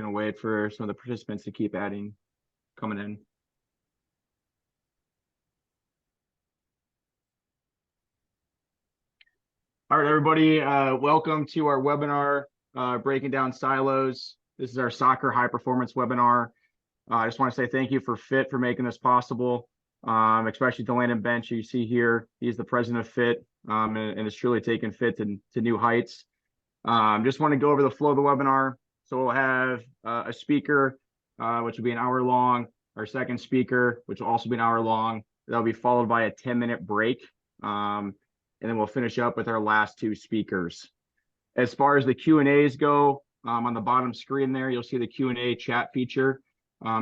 Gonna wait for some of the participants to keep coming in. All right, everybody, welcome to our webinar, Breaking Down Silos. This is our soccer high performance webinar. I just want to say thank you for FIT for making this possible, especially to Landon Bench, you see here. He's the president of FIT and has truly taken FIT to new heights. Just want to go over the flow of the webinar. So we'll have a speaker, which will be an hour long, our second speaker, which will also be an hour long. That'll be followed by a 10-minute break. And then we'll finish up with our last two speakers. As far as the Q&As go, on the bottom screen there, you'll see the Q&A chat feature.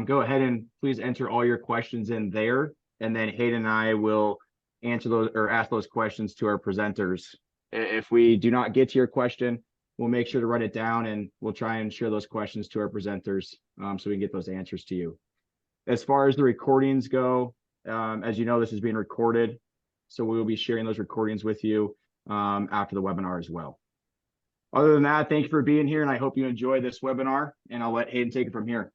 Go ahead and please enter all your questions in there. And then Hayden and I will answer those or ask those questions to our presenters. If we do not get to your question, we'll make sure to write it down and we'll try and share those questions to our presenters so we can get those answers to you. As far as the recordings go, as you know, this is being recorded. So we will be sharing those recordings with you after the webinar as well. Other than that, thank you for being here and I hope you enjoy this webinar and I'll let Hayden take it from here.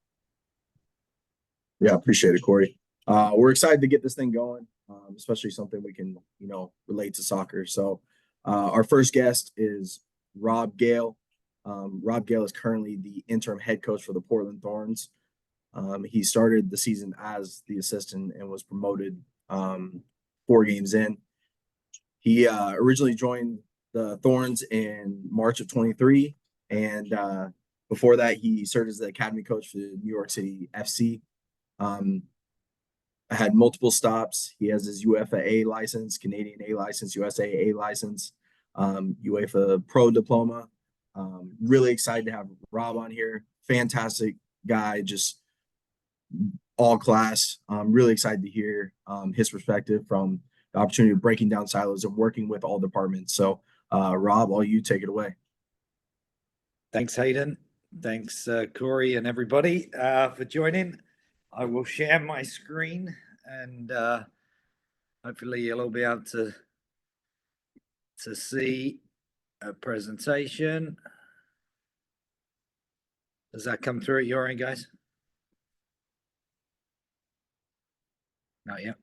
Yeah, appreciate it, Corey. We're excited to get this thing going, especially something we can, relate to soccer. So our first guest is Rob Gale. Rob Gale is currently the interim head coach for the Portland Thorns. He started the season as the assistant and was promoted 4 games in. He originally joined the Thorns in March of 23, and before that, he served as the academy coach for the New York City FC. Had multiple stops. He has his UEFA A license, Canadian A license, USA A license, UEFA Pro diploma. Really excited to have Rob on here. Fantastic guy, just all class. Really excited to hear his perspective from the opportunity of breaking down silos and working with all departments. So, Rob, all you take it away. Thanks, Hayden. Thanks, Corey and everybody for joining. I will share my screen and hopefully you'll all be able to see a presentation. Does that come through at your end, guys? Not yet.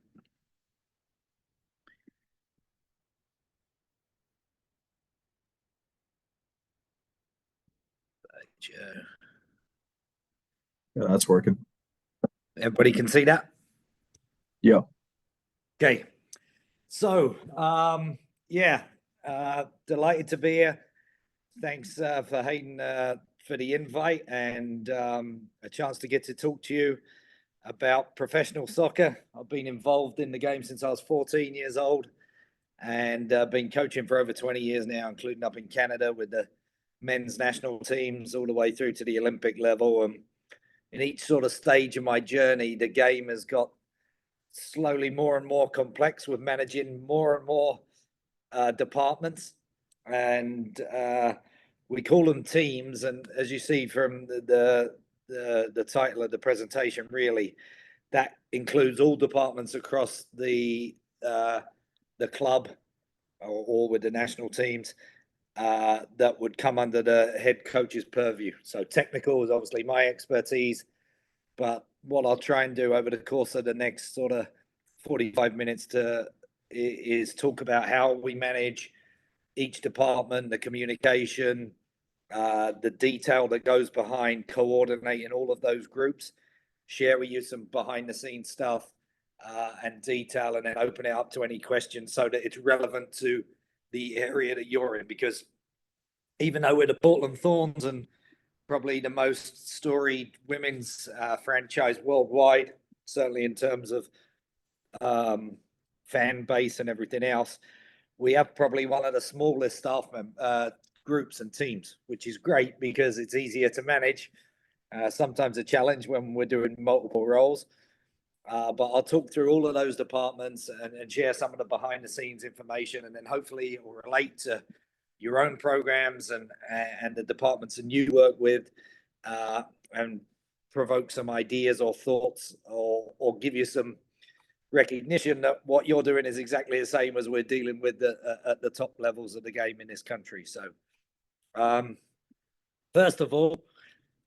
Yeah, that's working. Everybody can see that? Yeah. Okay. So, delighted to be here. Thanks for Hayden for the invite and a chance to get to talk to you about professional soccer. I've been involved in the game since I was 14 years old and been coaching for over 20 years now, including up in Canada with the men's national teams all the way through to the Olympic level. In each sort of stage of my journey, the game has got slowly more and more complex with managing more and more departments. And we call them teams. And as you see from the title of the presentation, really, that includes all departments across the club or with the national teams that would come under the head coach's purview. So technical is obviously my expertise, but what I'll try and do over the course of the next sort of 45 minutes is talk about how we manage each department, the communication, the detail that goes behind coordinating all of those groups, share with you some behind the scenes stuff and detail, and then open it up to any questions so that it's relevant to the area that you're in. Because even though we're the Portland Thorns and probably the most storied women's franchise worldwide, certainly in terms of fan base and everything else, we have probably one of the smallest staff groups and teams, which is great because it's easier to manage. Sometimes a challenge when we're doing multiple roles. But I'll talk through all of those departments and share some of the behind the scenes information, and then hopefully it will relate to your own programs and the departments that you work with, and provoke some ideas or thoughts or give you some recognition that what you're doing is exactly the same as we're dealing with at the top levels of the game in this country. So first of all,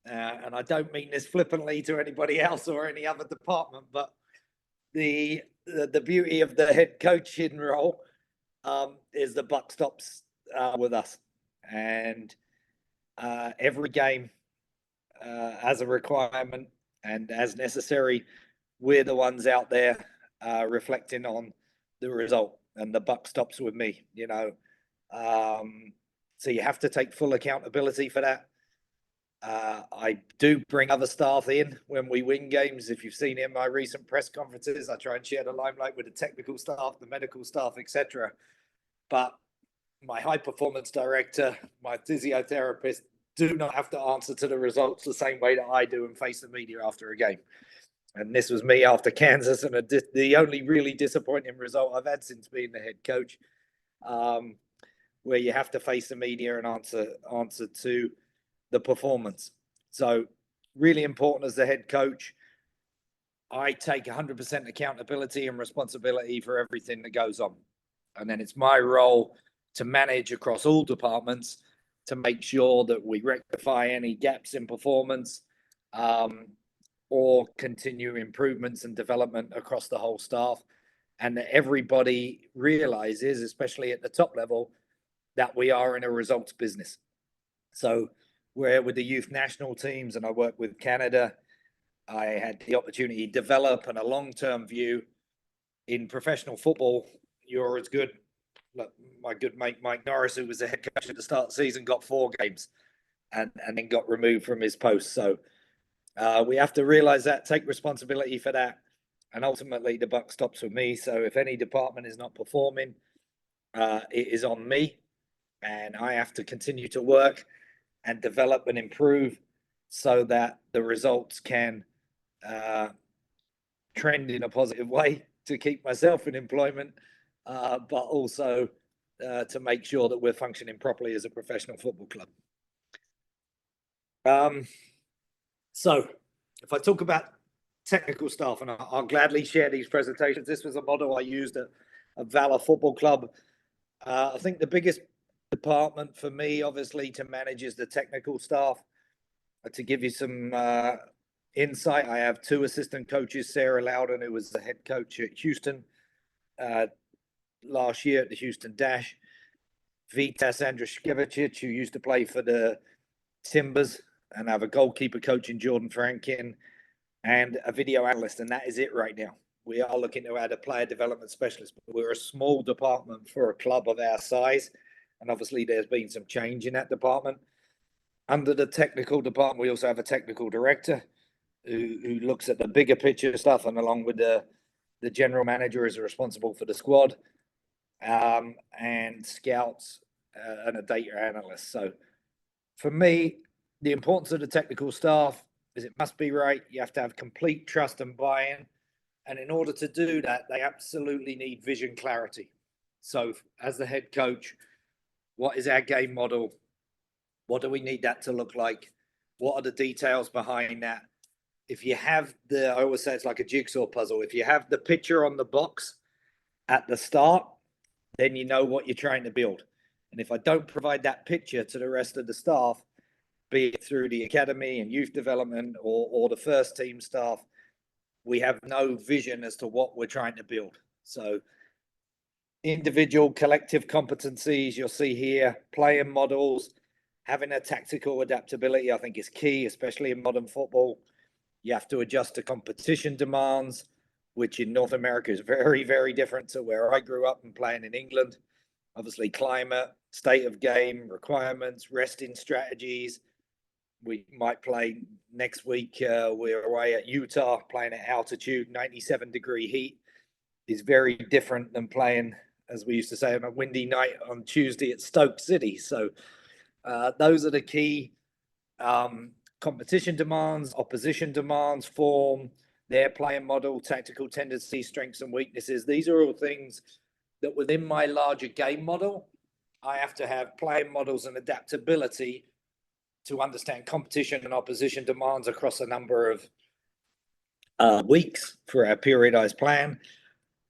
and I don't mean this flippantly to anybody else or any other department, but the beauty of the head coaching role is the buck stops with us, and every game as a requirement and as necessary, we're the ones out there reflecting on the result, and the buck stops with me. So you have to take full accountability for that. I do bring other staff in when we win games. If you've seen in my recent press conferences, I try and share the limelight with the technical staff, the medical staff, etc. But my high performance director, my physiotherapist do not have to answer to the results the same way that I do and face the media after a game. And this was me after Kansas, and the only really disappointing result I've had since being the head coach, where you have to face the media and answer to the performance. So really important as the head coach. I take 100% accountability and responsibility for everything that goes on. And then it's my role to manage across all departments to make sure that we rectify any gaps in performance or continue improvements and development across the whole staff. And that everybody realizes, especially at the top level, that we are in a results business. So where with the youth national teams, and I work with Canada, I had the opportunity to develop and a long-term view. In professional football, you're as good. Look, my good mate Mike Norris, who was the head coach at the start of the season, got 4 games and then got removed from his post. So we have to realize that, take responsibility for that, and ultimately the buck stops with me. So if any department is not performing, it is on me, and I have to continue to work and develop and improve so that the results can trend in a positive way to keep myself in employment, but also to make sure that we're functioning properly as a professional football club. So if I talk about technical staff, and I'll gladly share these presentations. This was a model I used at Valor Football Club. I think the biggest department for me, obviously, to manage is the technical staff. To give you some insight, I have 2 assistant coaches, Sarah Loudon, who was the head coach at Houston last year at the Houston Dash, Vitas Andrushkevicic, who used to play for the Timbers, and I have a goalkeeper coach in Jordan Frankin, and a video analyst, and that is it right now. We are looking to add a player development specialist, but we're a small department for a club of our size, and obviously there's been some change in that department. Under the technical department, we also have a technical director who looks at the bigger picture stuff, and along with the general manager is responsible for the squad, and scouts, and a data analyst. So for me, the importance of the technical staff is it must be right. You have to have complete trust and buy-in. And in order to do that, they absolutely need vision clarity. So as the head coach, what is our game model? What do we need that to look like? What are the details behind that? If you have I always say it's like a jigsaw puzzle. If you have the picture on the box at the start, then you know what you're trying to build. And if I don't provide that picture to the rest of the staff, be it through the academy and youth development or the first team staff, we have no vision as to what we're trying to build. So individual collective competencies you'll see here, playing models, having a tactical adaptability, I think is key, especially in modern football. You have to adjust to competition demands, which in North America is very, very different to where I grew up and playing in England. Obviously, climate, state of game, requirements, resting strategies. We might play next week. We're away at Utah, playing at altitude, 97-degree heat is very different than playing, as we used to say, on a windy night on Tuesday at Stoke City. So those are the key competition demands, opposition demands, form, their playing model, tactical tendencies, strengths and weaknesses. These are all things that within my larger game model, I have to have playing models and adaptability to understand competition and opposition demands across a number of weeks for our periodized plan.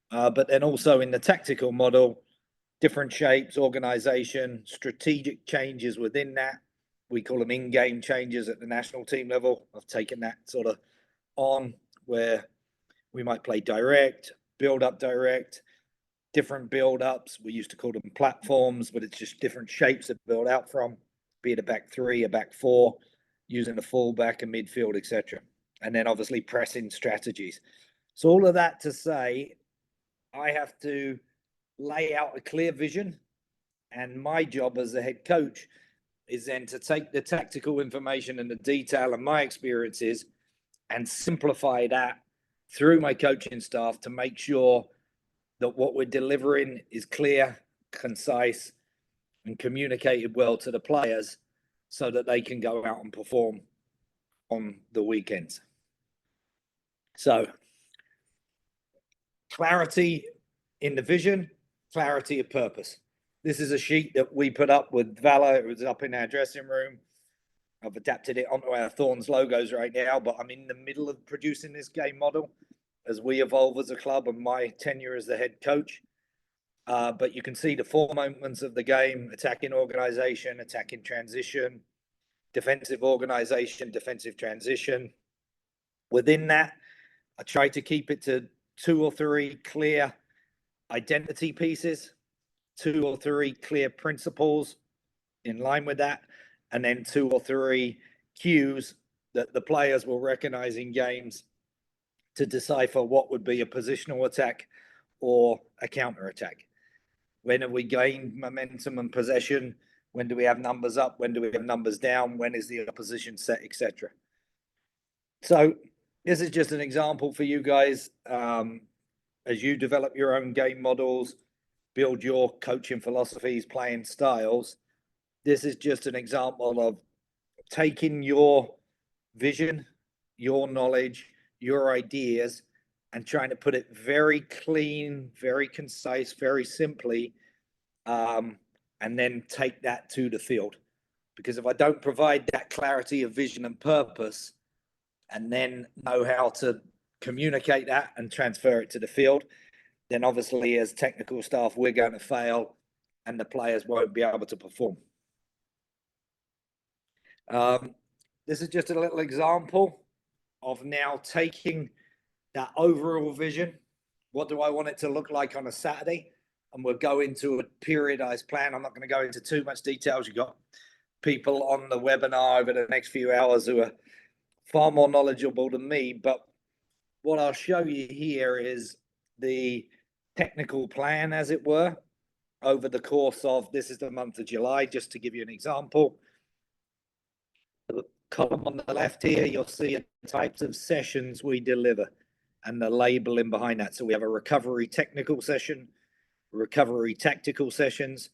But then also in the tactical model, different shapes, organization, strategic changes within that, we call them in-game changes at the national team level. I've taken that sort of on, where we might play direct, build up direct, different build ups. We used to call them platforms, but it's just different shapes that build out from, be it a back three, a back four, using the fullback and midfield, etc. And then obviously pressing strategies. So all of that to say, I have to lay out a clear vision, and my job as a head coach is then to take the tactical information and the detail and my experiences and simplify that through my coaching staff to make sure that what we're delivering is clear, concise, and communicated well to the players so that they can go out and perform on the weekends. So, clarity in the vision, clarity of purpose. This is a sheet that we put up with Vala. It was up in our dressing room. I've adapted it onto our Thorns logos right now, but I'm in the middle of producing this game model as we evolve as a club and my tenure as the head coach. But you can see the 4 moments of the game: attacking organization, attacking transition, defensive organization, defensive transition. Within that, I try to keep it to 2 or 3 clear identity pieces, 2 or 3 clear principles in line with that, and then 2 or 3 cues that the players will recognize in games to decipher what would be a positional attack or a counter attack. When have we gained momentum and possession? When do we have numbers up? When do we have numbers down? When is the opposition set, etc.? So this is just an example for you guys as you develop your own game models, build your coaching philosophies, playing styles. This is just an example of taking your vision, your knowledge, your ideas, and trying to put it very clean, very concise, very simply, and then take that to the field. Because if I don't provide that clarity of vision and purpose, and then know how to communicate that and transfer it to the field, then obviously as technical staff, we're going to fail and the players won't be able to perform. This is just a little example of now taking that overall vision. What do I want it to look like on a Saturday? And we'll go into a periodized plan. I'm not going to go into too much details. You've got people on the webinar over the next few hours who are far more knowledgeable than me. But what I'll show you here is the technical plan, as it were, over the course of, this is the month of July, just to give you an example. The column on the left here, you'll see the types of sessions we deliver and the labeling behind that. So we have a recovery technical session, recovery tactical sessions.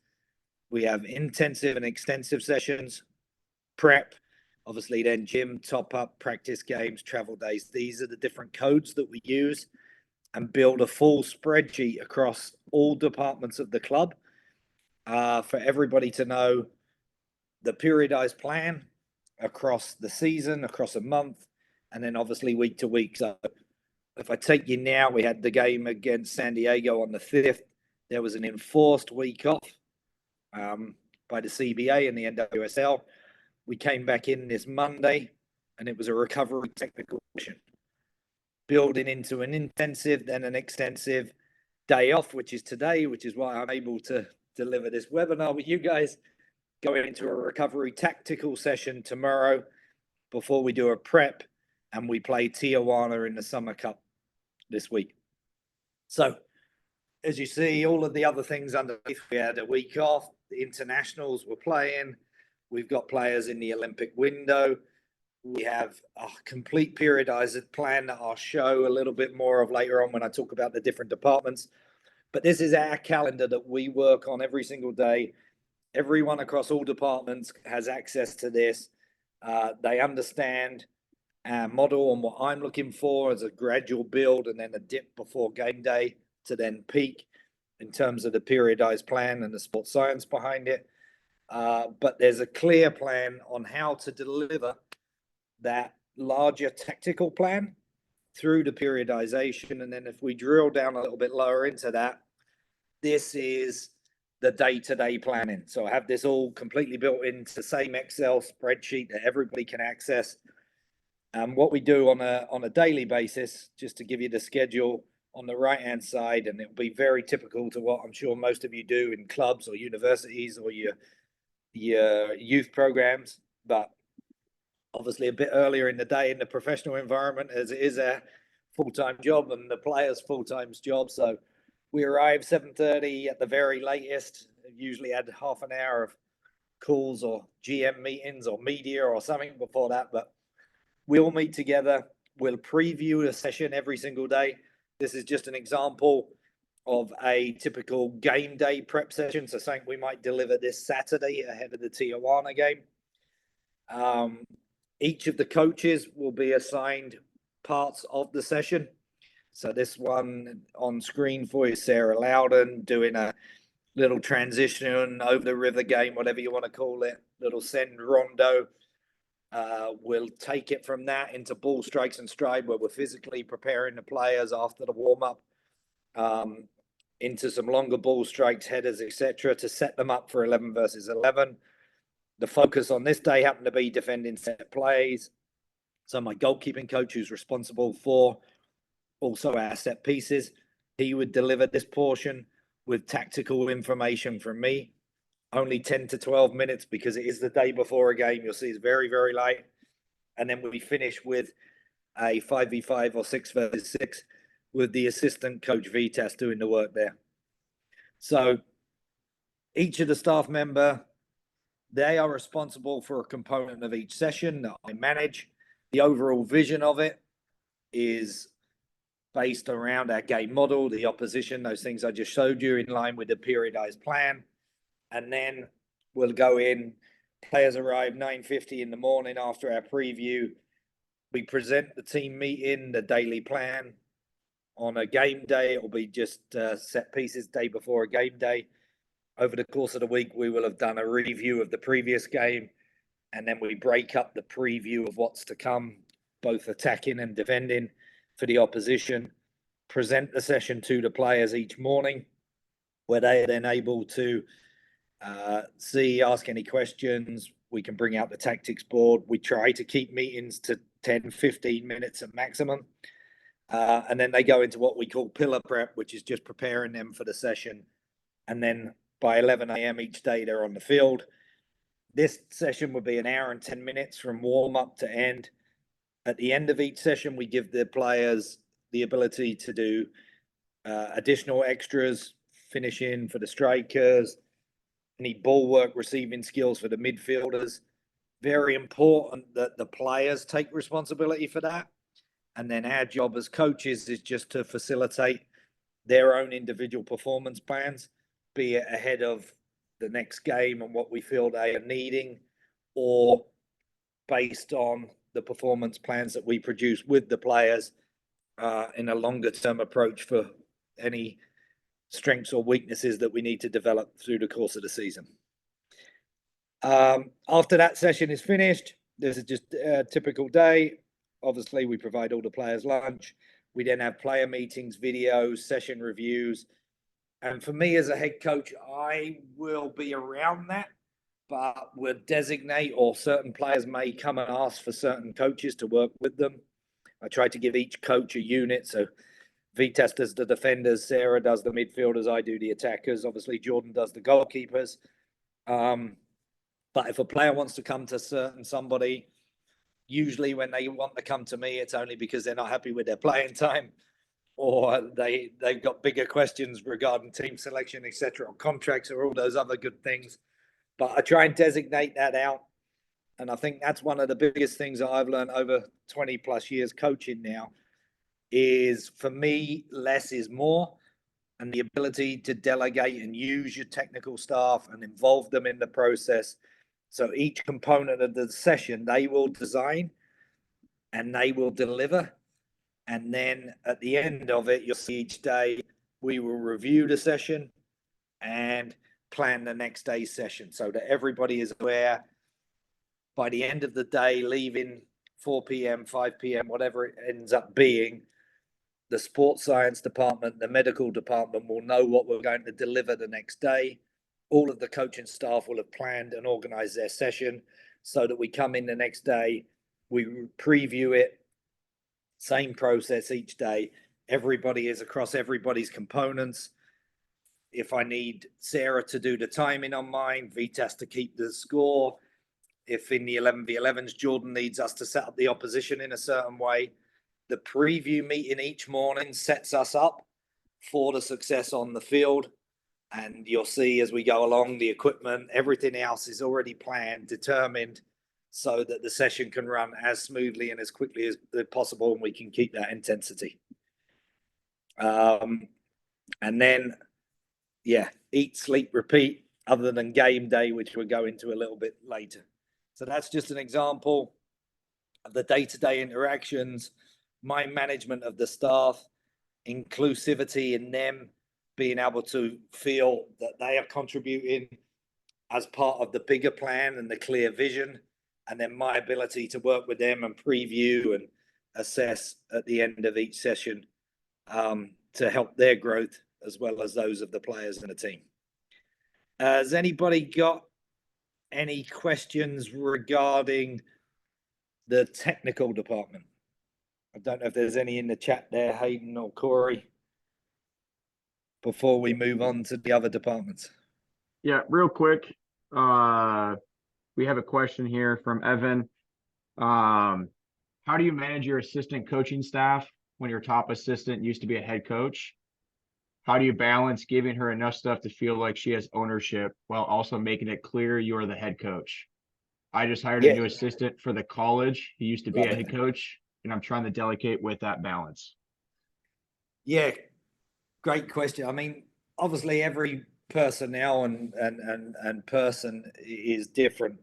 We have intensive and extensive sessions, prep, obviously then gym, top up, practice games, travel days. These are the different codes that we use and build a full spreadsheet across all departments of the club for everybody to know the periodized plan across the season, across a month, and then obviously week to week. So if I take you now, we had the game against San Diego on the 5th. There was an enforced week off by the CBA and the NWSL. We came back in this Monday, and it was a recovery technical session, building into an intensive, then an extensive day off, which is today, which is why I'm able to deliver this webinar with you guys, going into a recovery tactical session tomorrow before we do a prep, and we play Tijuana in the Summer Cup this week. So as you see, all of the other things underneath, we had a week off, the internationals were playing, we've got players in the Olympic window, we have a complete periodized plan that I'll show a little bit more of later on when I talk about the different departments. But this is our calendar that we work on every single day. Everyone across all departments has access to this. They understand our model and what I'm looking for as a gradual build and then a dip before game day to then peak in terms of the periodized plan and the sports science behind it. But there's a clear plan on how to deliver that larger tactical plan through the periodization. And then if we drill down a little bit lower into that, this is the day-to-day planning. So I have this all completely built into the same Excel spreadsheet that everybody can access. And what we do on a daily basis, just to give you the schedule on the right-hand side, and it'll be very typical to what I'm sure most of you do in clubs or universities or your youth programs, but obviously a bit earlier in the day in the professional environment, as it is a full-time job and the players' full-time job. So we arrive 7:30 at the very latest. Usually had half an hour of calls or GM meetings or media or something before that, but we all meet together. We'll preview a session every single day. This is just an example of a typical game day prep session. So something we might deliver this Saturday ahead of the Tijuana game. Each of the coaches will be assigned parts of the session. So this one on screen for you, Sarah Loudon, doing a little transition over the river game, whatever you want to call it, little send rondo. We'll take it from that into ball strikes and stride, where we're physically preparing the players after the warm-up, into some longer ball strikes, headers, etc., to set them up for 11 versus 11. The focus on this day happened to be defending set plays. So my goalkeeping coach, who's responsible for also our set pieces, he would deliver this portion with tactical information from me. Only 10 to 12 minutes because it is the day before a game. You'll see it's very, very light. And then we finish with a 5v5 or 6v6 with the assistant coach Vitas doing the work there. So each of the staff member, they are responsible for a component of each session that I manage. The overall vision of it is based around our game model, the opposition, those things I just showed you in line with the periodized plan. And then we'll go in, players arrive 9:50 in the morning after our preview. We present the team meeting, the daily plan. On a game day, it will be just set pieces day before a game day. Over the course of the week, we will have done a review of the previous game, and then we break up the preview of what's to come, both attacking and defending for the opposition, present the session to the players each morning, where they are then able to ask any questions. We can bring out the tactics board. We try to keep meetings to 10, 15 minutes at maximum. And then they go into what we call pillar prep, which is just preparing them for the session. And then by 11 a.m. each day, they're on the field. This session would be an hour and 10 minutes from warm up to end. At the end of each session, we give the players the ability to do additional extras, finishing for the strikers, any ball work, receiving skills for the midfielders. Very important that the players take responsibility for that. And then our job as coaches is just to facilitate their own individual performance plans, be it ahead of the next game and what we feel they are needing, or based on the performance plans that we produce with the players in a longer term approach for any strengths or weaknesses that we need to develop through the course of the season. After that session is finished, this is just a typical day. Obviously, we provide all the players lunch. We then have player meetings, videos, session reviews. And for me as a head coach, I will be around that, but we'll designate, or certain players may come and ask for certain coaches to work with them. I try to give each coach a unit. So Vitas does the defenders, Sarah does the midfielders, I do the attackers. Obviously, Jordan does the goalkeepers. But if a player wants to come to somebody, usually when they want to come to me, it's only because they're not happy with their playing time, or they've got bigger questions regarding team selection, etc., or contracts, or all those other good things. But I try and designate that out. And I think that's one of the biggest things that I've learned over 20 plus years coaching now is, for me, less is more. And the ability to delegate and use your technical staff and involve them in the process. So each component of the session, they will design and they will deliver. And then at the end of it, you'll see each day, we will review the session and plan the next day's session so that everybody is aware by the end of the day, leaving 4 p.m., 5 p.m., whatever it ends up being, the sports science department, the medical department will know what we're going to deliver the next day. all of the coaching staff will have planned and organized their session so that we come in the next day, we preview it, same process each day. Everybody is across everybody's components. If I need Sarah to do the timing on mine, Vitas to keep the score. If in the 11v11s, Jordan needs us to set up the opposition in a certain way. The preview meeting each morning sets us up for the success on the field. And you'll see as we go along, the equipment, everything else is already planned, determined, so that the session can run as smoothly and as quickly as possible, and we can keep that intensity. And then, yeah, eat, sleep, repeat, other than game day, which we'll go into a little bit later. So that's just an example of the day-to-day interactions, my management of the staff, inclusivity in them, being able to feel that they are contributing as part of the bigger plan and the clear vision, and then my ability to work with them and preview and assess at the end of each session to help their growth as well as those of the players in the team. Has anybody got any questions regarding the technical department? I don't know if there's any in the chat there, Hayden or Corey, before we move on to the other departments. Yeah, real quick. We have a question here from Evan. How do you manage your assistant coaching staff when your top assistant used to be a head coach? How do you balance giving her enough stuff to feel like she has ownership while also making it clear you are the head coach? I just hired a new assistant for the college. He used to be a head coach, and I'm trying to delegate with that balance. Yeah, great question. I mean, obviously every personnel and person is different.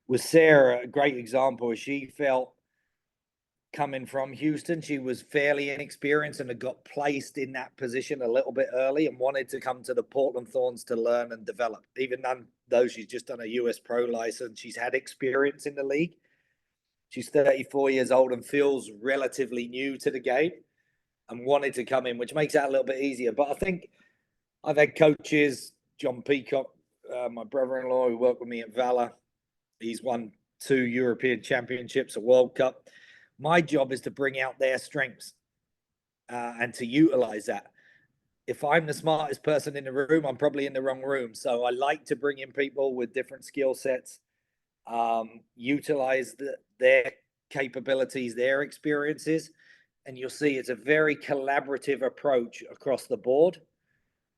With Sarah, a great example is she felt, coming from Houston, she was fairly inexperienced and had got placed in that position a little bit early and wanted to come to the Portland Thorns to learn and develop. Even though she's just done a US Pro license, she's had experience in the league. She's 34 years old and feels relatively new to the game and wanted to come in, which makes that a little bit easier. But I think I've had coaches, John Peacock, my brother-in-law who worked with me at Valor. He's won 2 European championships, a World Cup. My job is to bring out their strengths and to utilize that. If I'm the smartest person in the room, I'm probably in the wrong room. So I like to bring in people with different skill sets, utilize their capabilities, their experiences. And you'll see it's a very collaborative approach across the board.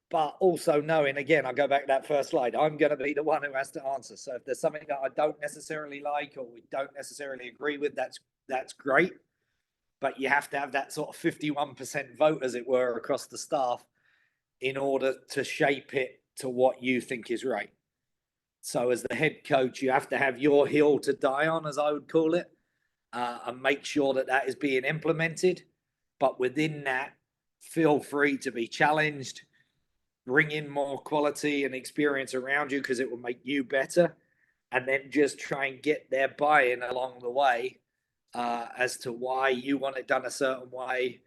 But also knowing, again, I go back to that first slide, I'm going to be the one who has to answer. So if there's something that I don't necessarily like or we don't necessarily agree with, that's great. But you have to have that sort of 51% vote, as it were, across the staff in order to shape it to what you think is right. So as the head coach, you have to have your hill to die on, as I would call it, and make sure that that is being implemented. But within that, feel free to be challenged, bring in more quality and experience around you because it will make you better, and then just try and get their buy-in along the way as to why you want it done a certain way,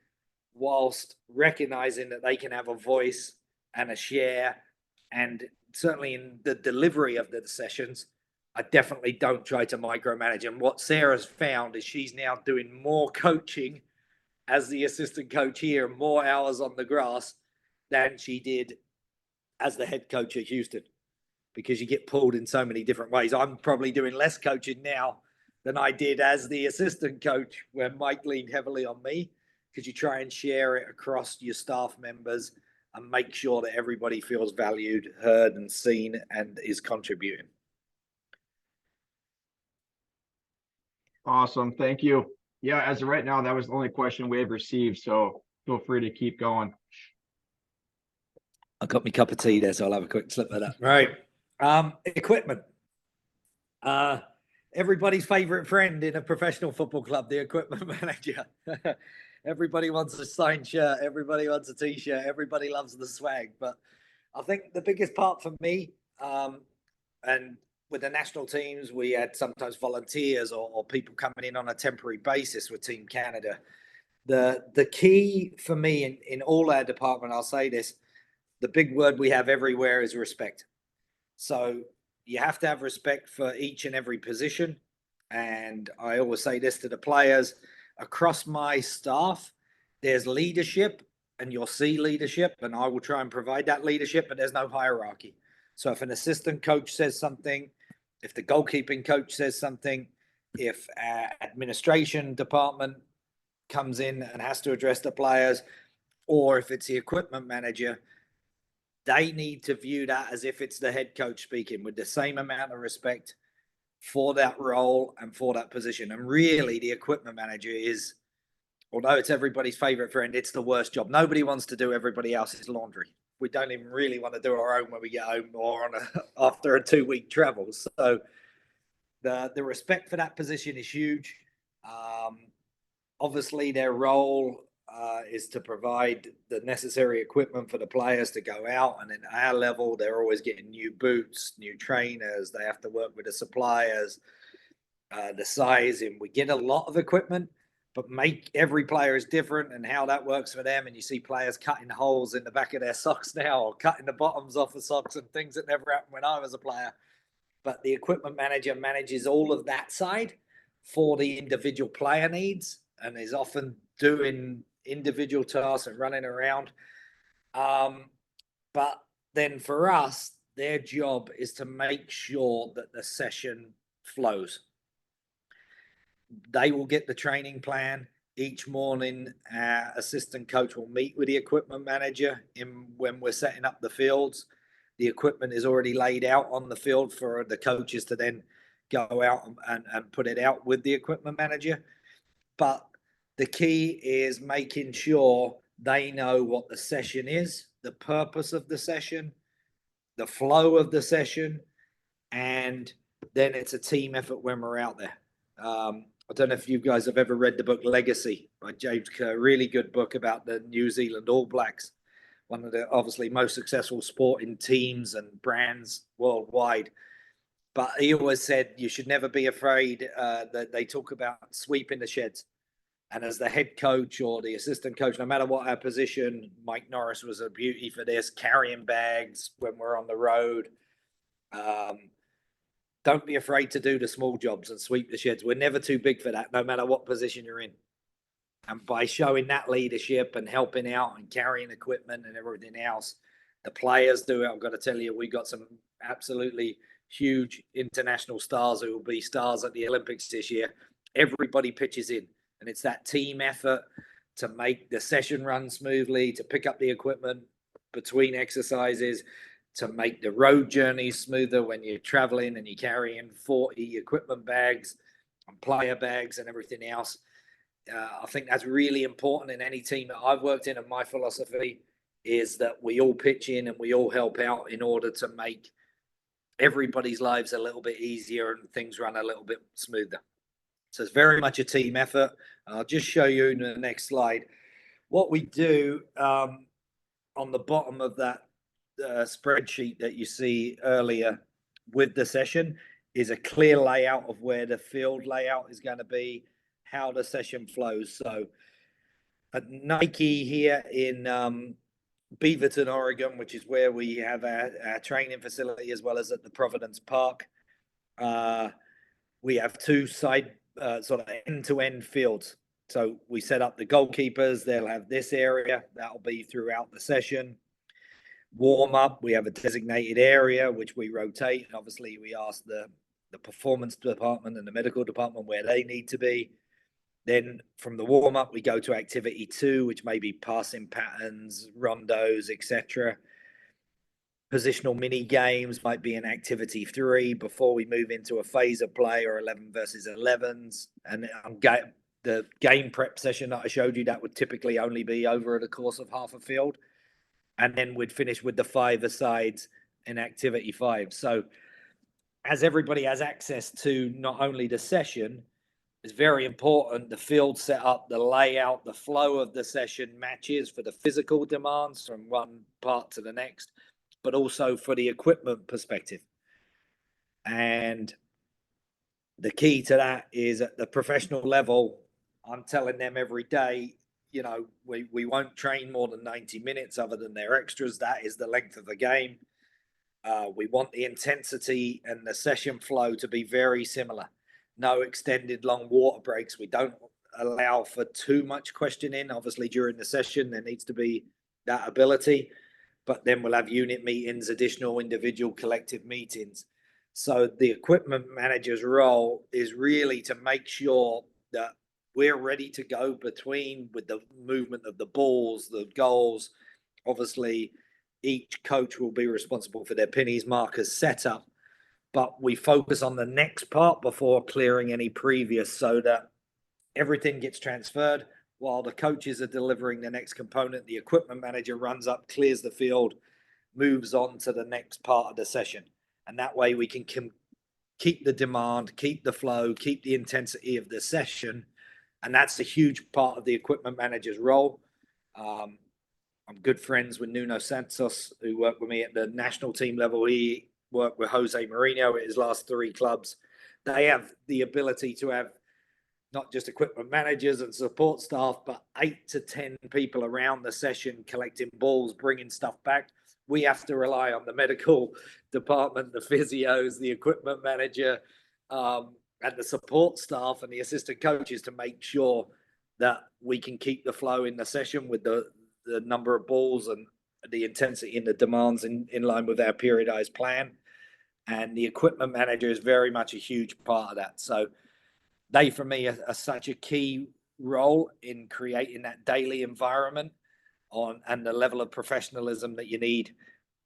whilst recognizing that they can have a voice and a share. And certainly in the delivery of the sessions, I definitely don't try to micromanage. And what Sarah's found is she's now doing more coaching as the assistant coach here, more hours on the grass than she did as the head coach at Houston, because you get pulled in so many different ways. I'm probably doing less coaching now than I did as the assistant coach when Mike leaned heavily on me, because you try and share it across your staff members and make sure that everybody feels valued, heard, and seen and is contributing. Awesome. Thank you. Yeah, as of right now, that was the only question we have received. So feel free to keep going. I got my cup of tea there, so I'll have a quick slip of that. Right. Equipment. Everybody's favorite friend in a professional football club, the equipment manager. Everybody wants a signed shirt. Everybody wants a t-shirt. Everybody loves the swag. But I think the biggest part for me, and with the national teams, we had sometimes volunteers or people coming in on a temporary basis with Team Canada. The key for me in all our department, I'll say this, the big word we have everywhere is respect. So you have to have respect for each and every position. And I always say this to the players across my staff, there's leadership and you'll see leadership, and I will try and provide that leadership, but there's no hierarchy. So if an assistant coach says something, if the goalkeeping coach says something, if administration department comes in and has to address the players, or if it's the equipment manager, they need to view that as if it's the head coach speaking with the same amount of respect for that role and for that position. And really, the equipment manager is, although it's everybody's favorite friend, it's the worst job. Nobody wants to do everybody else's laundry. We don't even really want to do our own when we get home or after a 2-week travel. So the respect for that position is huge. Obviously, their role is to provide the necessary equipment for the players to go out. And at our level, they're always getting new boots, new trainers. They have to work with the suppliers, the sizing. We get a lot of equipment, but every player is different and how that works for them. And you see players cutting holes in the back of their socks now, or cutting the bottoms off of socks, and things that never happened when I was a player. But the equipment manager manages all of that side for the individual player needs, and is often doing individual tasks and running around. But then for us, their job is to make sure that the session flows. They will get the training plan each morning. Our assistant coach will meet with the equipment manager when we're setting up the fields. The equipment is already laid out on the field for the coaches to then go out and put it out with the equipment manager. But the key is making sure they know what the session is, the purpose of the session, the flow of the session, and then it's a team effort when we're out there. I don't know if you guys have ever read the book Legacy by James Kerr, really good book about the New Zealand All Blacks, one of the obviously most successful sporting teams and brands worldwide. But he always said you should never be afraid that they talk about sweeping the sheds. And as the head coach or the assistant coach, no matter what our position, Mike Norris was a beauty for this, carrying bags when we're on the road. Don't be afraid to do the small jobs and sweep the sheds. We're never too big for that, no matter what position you're in. And by showing that leadership and helping out and carrying equipment and everything else, the players do it. I've got to tell you, we got some absolutely huge international stars who will be stars at the Olympics this year. Everybody pitches in, and it's that team effort to make the session run smoothly, to pick up the equipment between exercises, to make the road journeys smoother when you're traveling and you're carrying 40 equipment bags and player bags and everything else. I think that's really important in any team that I've worked in, and my philosophy is that we all pitch in and we all help out in order to make everybody's lives a little bit easier and things run a little bit smoother. So it's very much a team effort. I'll just show you in the next slide what we do on the bottom of that spreadsheet that you see earlier with the session is a clear layout of where the field layout is going to be, how the session flows. So at Nike here in Beaverton, Oregon, which is where we have our training facility, as well as at the Providence Park, we have two side sort of end-to-end fields. So we set up the goalkeepers. They'll have this area. That'll be throughout the session. Warm up, we have a designated area which we rotate. And obviously, we ask the performance department and the medical department where they need to be. Then from the warm up, we go to activity 2, which may be passing patterns, rondos, etc. Positional mini games might be in activity 3 before we move into a phase of play or 11 versus 11s. And the game prep session that I showed you, that would typically only be over the course of half a field. And then we'd finish with the 5-a-sides in activity 5. So as everybody has access to not only the session, it's very important the field setup, the layout, the flow of the session matches for the physical demands from one part to the next, but also for the equipment perspective. And the key to that is at the professional level, I'm telling them every day, you know, we won't train more than 90 minutes other than their extras. That is the length of the game. We want the intensity and the session flow to be very similar. No extended long water breaks. We don't allow for too much questioning. Obviously, during the session, there needs to be that ability, but then we'll have unit meetings, additional individual collective meetings. So the equipment manager's role is really to make sure that we're ready to go with the movement of the balls, the goals. Obviously, each coach will be responsible for their pennies, markers, setup, but we focus on the next part before clearing any previous so that everything gets transferred while the coaches are delivering the next component. The equipment manager runs up, clears the field, moves on to the next part of the session. And that way we can keep the demand, keep the flow, keep the intensity of the session. And that's a huge part of the equipment manager's role. I'm good friends with Nuno Santos, who worked with me at the national team level. He worked with Jose Mourinho at his last 3 clubs. They have the ability to have not just equipment managers and support staff, but 8 to 10 people around the session collecting balls, bringing stuff back. We have to rely on the medical department, the physios, the equipment manager, and the support staff and the assistant coaches to make sure that we can keep the flow in the session with the number of balls and the intensity and the demands in line with our periodized plan. And the equipment manager is very much a huge part of that. So they, for me, are such a key role in creating that daily environment and the level of professionalism that you need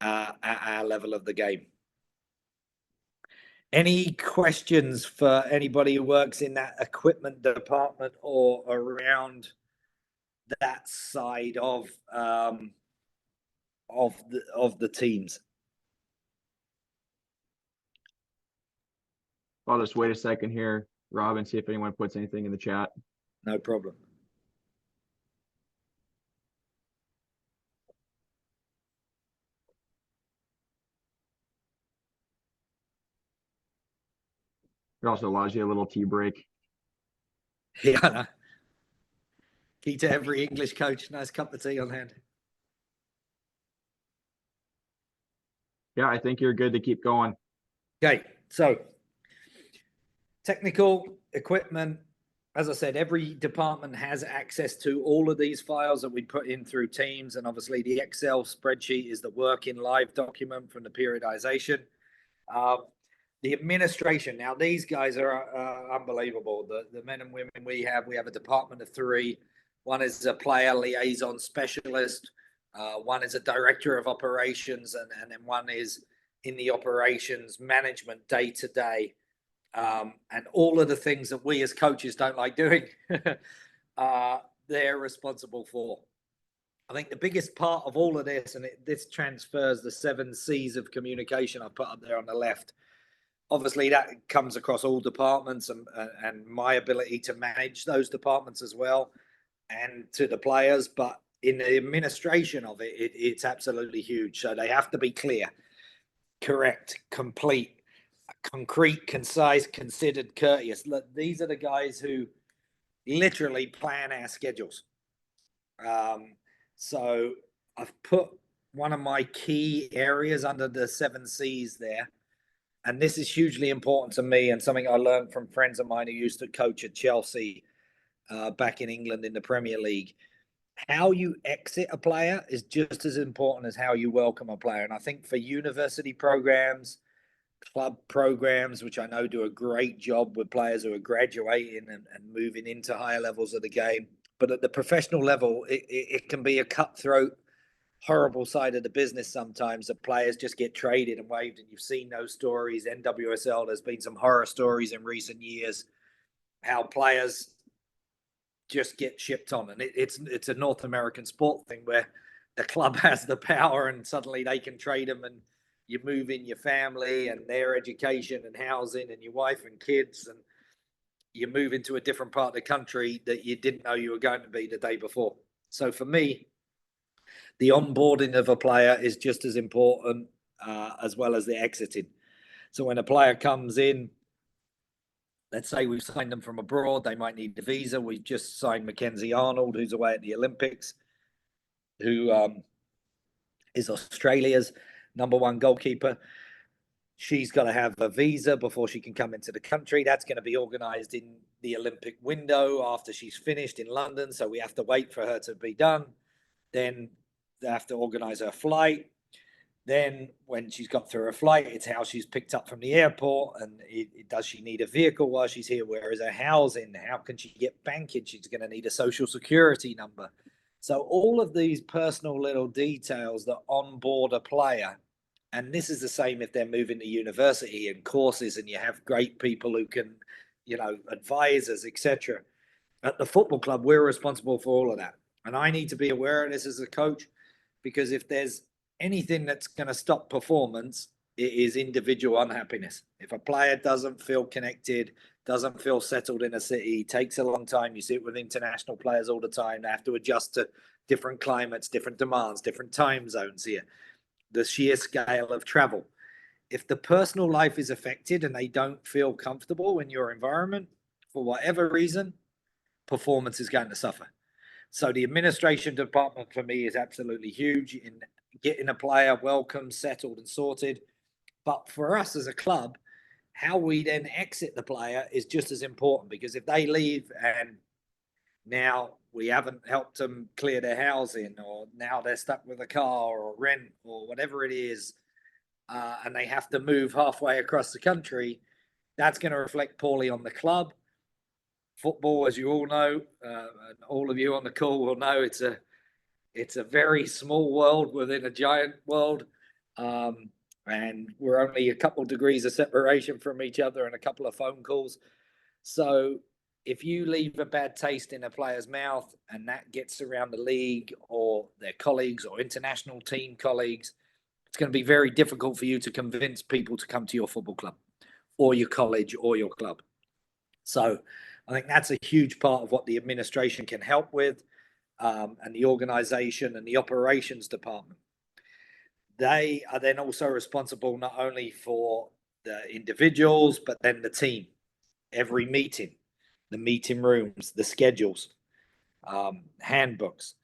at our level of the game. Any questions for anybody who works in that equipment department or around that side of the teams? I'll just wait a second here, Rob, and see if anyone puts anything in the chat. No problem. It also allows you a little tea break. Yeah. Key to every English coach. Nice cup of tea on hand. Yeah, I think you're good to keep going. Okay, so technical equipment. As I said, every department has access to all of these files that we put in through Teams. And obviously the Excel spreadsheet is the working live document from the periodization. The administration. Now, these guys are unbelievable. The men and women we have a department of 3. One is a player liaison specialist. One is a director of operations, and then one is in the operations management day to day. And all of the things that we as coaches don't like doing, they're responsible for. I think the biggest part of all of this, and this transfers the 7 C's of communication I put up there on the left. Obviously, that comes across all departments and my ability to manage those departments as well and to the players. But in the administration of it's absolutely huge. So they have to be clear, correct, complete, concrete, concise, considered, courteous. Look, these are the guys who literally plan our schedules. So I've put one of my key areas under the 7 C's there. And this is hugely important to me and something I learned from friends of mine who used to coach at Chelsea back in England in the Premier League. How you exit a player is just as important as how you welcome a player. And I think for university programs, club programs, which I know do a great job with players who are graduating and moving into higher levels of the game. But at the professional level, it can be a cutthroat, horrible side of the business sometimes that players just get traded and waived. And you've seen those stories. NWSL, there's been some horror stories in recent years, how players just get shipped on. And it's a North American sport thing where the club has the power and suddenly they can trade them and you move in your family and their education and housing and your wife and kids, and you move into a different part of the country that you didn't know you were going to be the day before. So for me, the onboarding of a player is just as important as well as the exiting. So when a player comes in, let's say we've signed them from abroad, they might need a visa. We've just signed Mackenzie Arnold, who's away at the Olympics, who is Australia's. #1 goalkeeper. She's got to have a visa before she can come into the country. That's going to be organized in the Olympic window after she's finished in London. So we have to wait for her to be done. Then they have to organize her flight. Then when she's got through her flight, it's how she's picked up from the airport. And does she need a vehicle while she's here? Where is her housing? How can she get banking? She's going to need a social security number. So all of these personal little details that onboard a player. And this is the same if they're moving to university and courses and you have great people who can, advisors, etc. At the football club, we're responsible for all of that. And I need to be aware of this as a coach, because if there's anything that's going to stop performance, it is individual unhappiness. If a player doesn't feel connected, doesn't feel settled in a city, takes a long time. You see it with international players all the time. They have to adjust to different climates, different demands, different time zones here. The sheer scale of travel. If the personal life is affected and they don't feel comfortable in your environment for whatever reason, performance is going to suffer. So the administration department for me is absolutely huge in getting a player welcome, settled and sorted. But for us as a club, how we then exit the player is just as important, because if they leave and now we haven't helped them clear their housing, or now they're stuck with a car or rent or whatever it is, and they have to move halfway across the country, that's going to reflect poorly on the club. Football, as you all know, and all of you on the call will know, it's a very small world within a giant world. And we're only a couple of degrees of separation from each other and a couple of phone calls. So if you leave a bad taste in a player's mouth and that gets around the league or their colleagues or international team colleagues, it's going to be very difficult for you to convince people to come to your football club or your college or your club. So I think that's a huge part of what the administration can help with, and the organization and the operations department. They are then also responsible not only for the individuals, but then the team. Every meeting, the meeting rooms, the schedules, handbooks,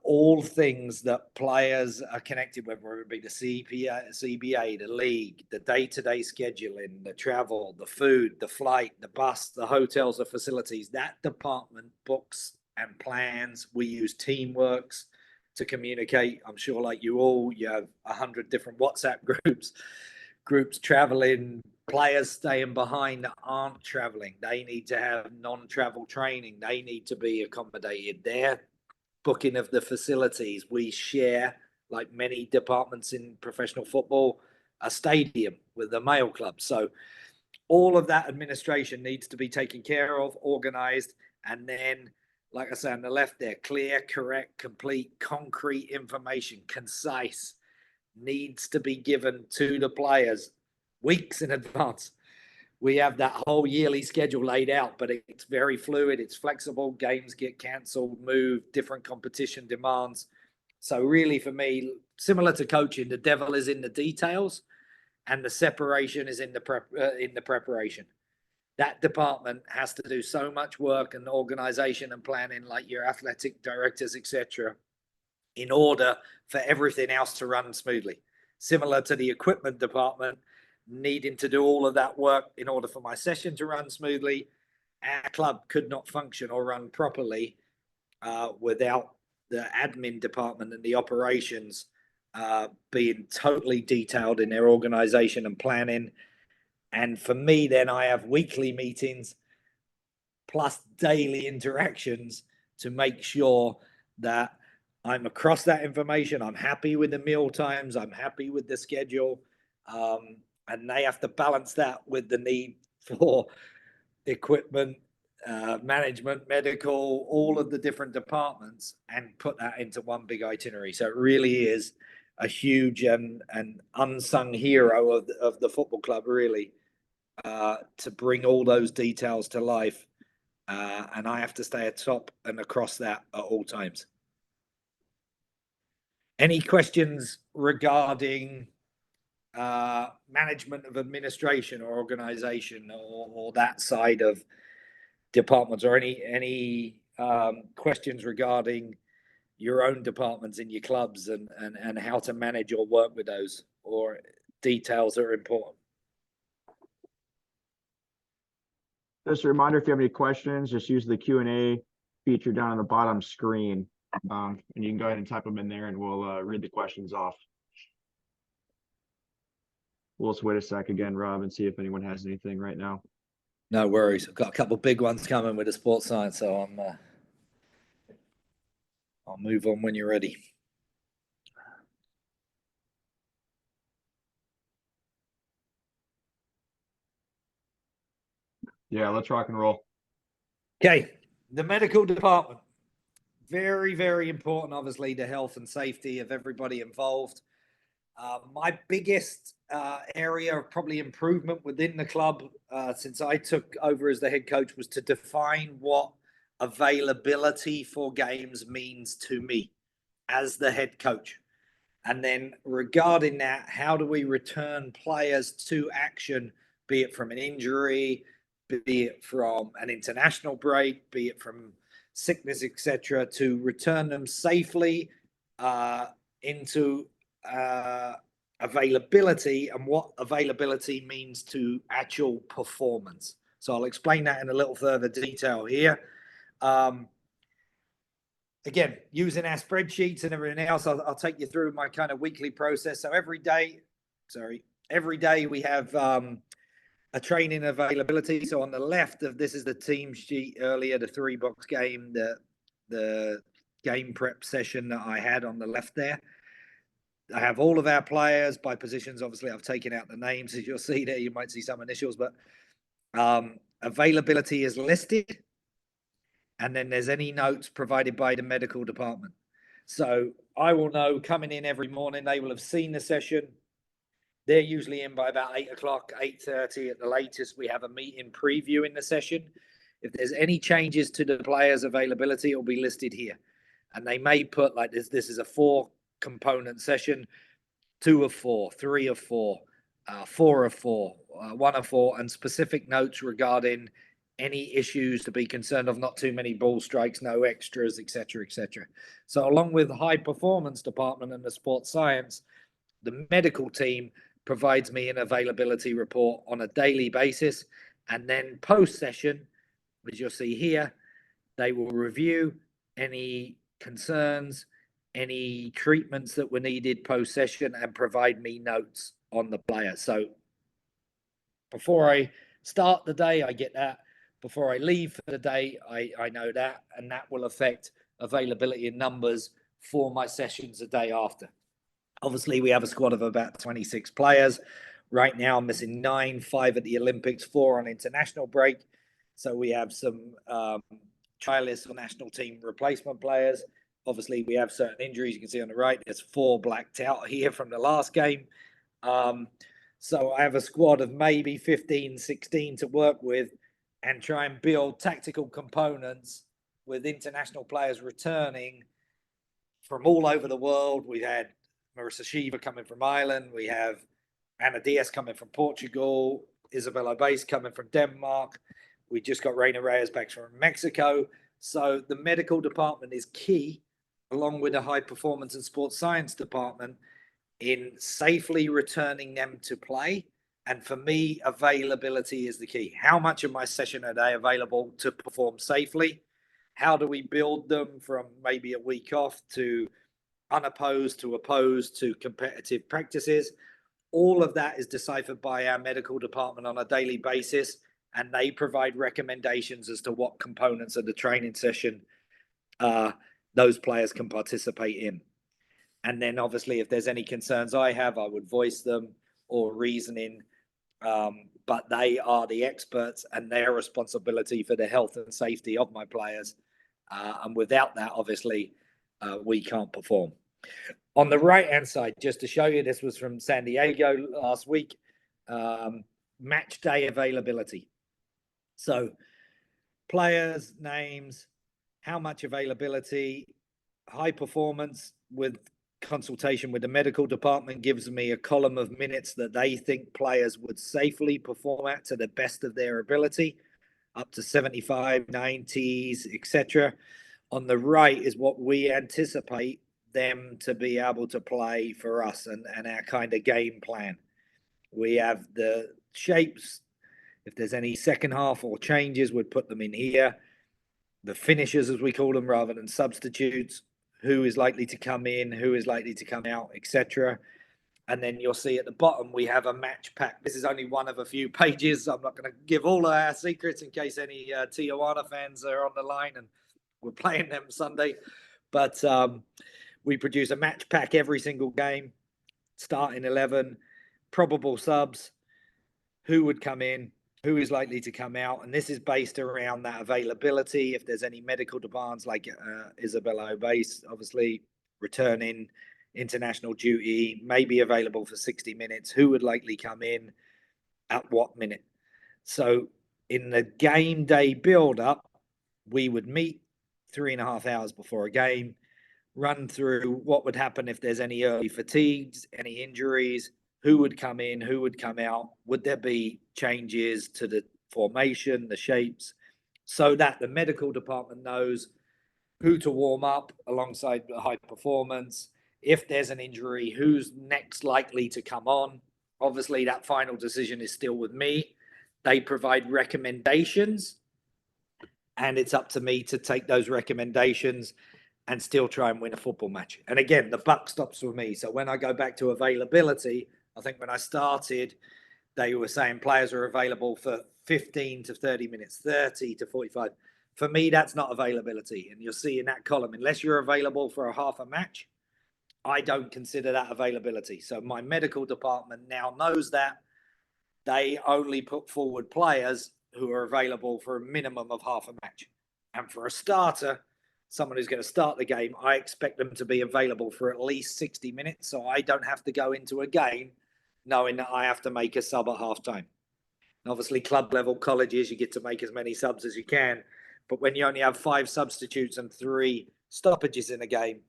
all things that players are connected with, whether it be the CBA, the league, the day-to-day scheduling, the travel, the food, the flight, the bus, the hotels, the facilities. That department books and plans. We use Teamworks to communicate. I'm sure, like you all, you have 100 different WhatsApp groups traveling, players staying behind that aren't traveling. They need to have non-travel training. They need to be accommodated there. Booking of the facilities. We share, like many departments in professional football, a stadium with the male club. So all of that administration needs to be taken care of, organized, and then, like I say on the left there, clear, correct, complete, concrete information, concise, needs to be given to the players weeks in advance. We have that whole yearly schedule laid out, but it's very fluid. It's flexible. Games get cancelled, moved, different competition demands. So really, for me, similar to coaching, the devil is in the details, and the separation is in the preparation. That department has to do so much work and organization and planning, like your athletic directors, etc., in order for everything else to run smoothly. Similar to the equipment department needing to do all of that work in order for my session to run smoothly, our club could not function or run properly without the admin department and the operations being totally detailed in their organization and planning. And for me, then I have weekly meetings plus daily interactions to make sure that I'm across that information. I'm happy with the meal times. I'm happy with the schedule. And they have to balance that with the need for equipment, management, medical, all of the different departments, and put that into one big itinerary. So it really is a huge and unsung hero of the football club, really, to bring all those details to life. And I have to stay atop and across that at all times. Any questions regarding management of administration or organization or that side of departments, or any questions regarding your own departments in your clubs and how to manage or work with those, or details that are important. Just a reminder, if you have any questions, just use the Q&A feature down on the bottom screen. And you can go ahead and type them in there and we'll read the questions off. We'll just wait a sec again, Rob, and see if anyone has anything right now. No worries. I've got a couple of big ones coming with the sports science, so I'll move on when you're ready. Yeah, let's rock and roll. Okay, the medical department. Very, very important, obviously, the health and safety of everybody involved. My biggest area of probably improvement within the club since I took over as the head coach was to define what availability for games means to me as the head coach. And then regarding that, how do we return players to action, be it from an injury, be it from an international break, be it from sickness, etc., to return them safely into availability, and what availability means to actual performance. So I'll explain that in a little further detail here. Again, using our spreadsheets and everything else, I'll take you through my kind of weekly process. So every day we have a training availability. So on the left of this is the team sheet earlier, the 3-box game, the game prep session that I had on the left there. I have all of our players by positions. Obviously, I've taken out the names, as you'll see there. You might see some initials, but availability is listed. And then there's any notes provided by the medical department. So I will know coming in every morning, they will have seen the session. They're usually in by about 8 o'clock, 8:30 at the latest. We have a meeting previewing the session. If there's any changes to the players' availability, it will be listed here. And they may put like this is a 4-component session, 2 of 4, 3 of 4, 4 of 4, 1 of 4, and specific notes regarding any issues to be concerned of, not too many ball strikes, no extras, etc., etc. So along with the high performance department and the sports science, the medical team provides me an availability report on a daily basis. And then post session, as you'll see here, they will review any concerns, any treatments that were needed post session, and provide me notes on the player. So before I start the day, I get that. Before I leave for the day, I know that, and that will affect availability in numbers for my sessions the day after. Obviously, we have a squad of about 26 players. Right now, I'm missing 9, 5 at the Olympics, 4 on international break. So we have some trialists or national team replacement players. Obviously, we have certain injuries. You can see on the right, there's 4 blacked out here from the last game. So I have a squad of maybe 15, 16 to work with and try and build tactical components with international players returning from all over the world. We had Marissa Shiva coming from Ireland. We have Ana Diaz coming from Portugal. Isabella Base coming from Denmark. We just got Reina Reyes back from Mexico. So the medical department is key, along with the high performance and sports science department, in safely returning them to play. And for me, availability is the key. How much of my session are they available to perform safely? How do we build them from maybe a week off to unopposed to opposed to competitive practices? All of that is deciphered by our medical department on a daily basis, and they provide recommendations as to what components of the training session those players can participate in. And then obviously, if there's any concerns I have, I would voice them or reasoning. But they are the experts, and their responsibility for the health and safety of my players. And without that, obviously, we can't perform. On the right-hand side, just to show you, this was from San Diego last week, match day availability. So players, names, how much availability, high performance with consultation with the medical department gives me a column of minutes that they think players would safely perform at to the best of their ability, up to 75, 90s, etc. On the right is what we anticipate them to be able to play for us and our kind of game plan. We have the shapes. If there's any second half or changes, we'd put them in here. The finishers, as we call them, rather than substitutes, who is likely to come in, who is likely to come out, etc. And then you'll see at the bottom, we have a match pack. This is only one of a few pages. I'm not going to give all our secrets in case any Tijuana fans are on the line and we're playing them Sunday. But we produce a match pack every single game, starting 11, probable subs, who would come in, who is likely to come out. And this is based around that availability. If there's any medical demands like Isabella Obase, obviously returning international duty, may be available for 60 minutes, who would likely come in at what minute. So in the game day build-up, we would meet 3.5 hours before a game, run through what would happen if there's any early fatigues, any injuries, who would come in, who would come out, would there be changes to the formation, the shapes, so that the medical department knows who to warm up alongside the high performance. If there's an injury, who's next likely to come on. Obviously, that final decision is still with me. They provide recommendations, and it's up to me to take those recommendations and still try and win a football match. And again, the buck stops with me. So when I go back to availability, I think when I started, they were saying players are available for 15 to 30 minutes, 30 to 45. For me, that's not availability. And you'll see in that column, unless you're available for a half a match, I don't consider that availability. So my medical department now knows that. They only put forward players who are available for a minimum of half a match. And for a starter, someone who's going to start the game, I expect them to be available for at least 60 minutes. So I don't have to go into a game knowing that I have to make a sub at halftime. Obviously, club level colleges, you get to make as many subs as you can. But when you only have 5 substitutes and 3 stoppages in a game,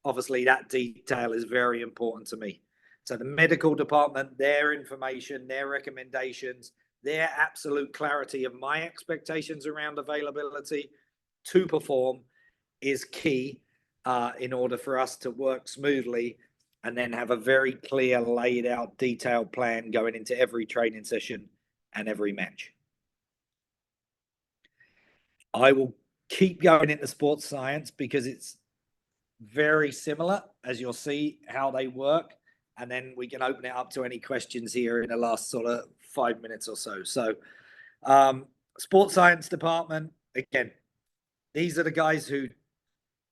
obviously that detail is very important to me. So the medical department, their information, their recommendations, their absolute clarity of my expectations around availability to perform is key in order for us to work smoothly and then have a very clear, laid out, detailed plan going into every training session and every match. I will keep going into sports science because it's very similar, as you'll see how they work. And then we can open it up to any questions here in the last sort of 5 minutes or so. So sports science department, again, these are the guys who,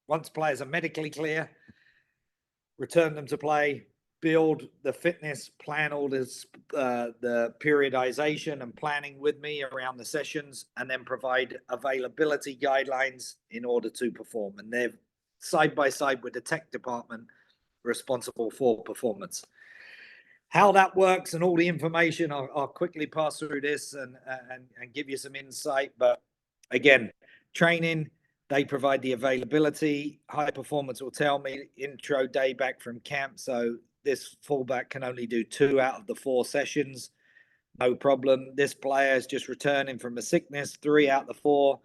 once players are medically clear, return them to play, build the fitness, plan all this, the periodization and planning with me around the sessions, and then provide availability guidelines in order to perform. And they're side by side with the tech department responsible for performance. How that works and all the information, I'll quickly pass through this and give you some insight. But again, training, they provide the availability. High performance will tell me intro day back from camp. So this fullback can only do 2 out of the 4 sessions. No problem. This player is just returning from a sickness, 3 out of the 4.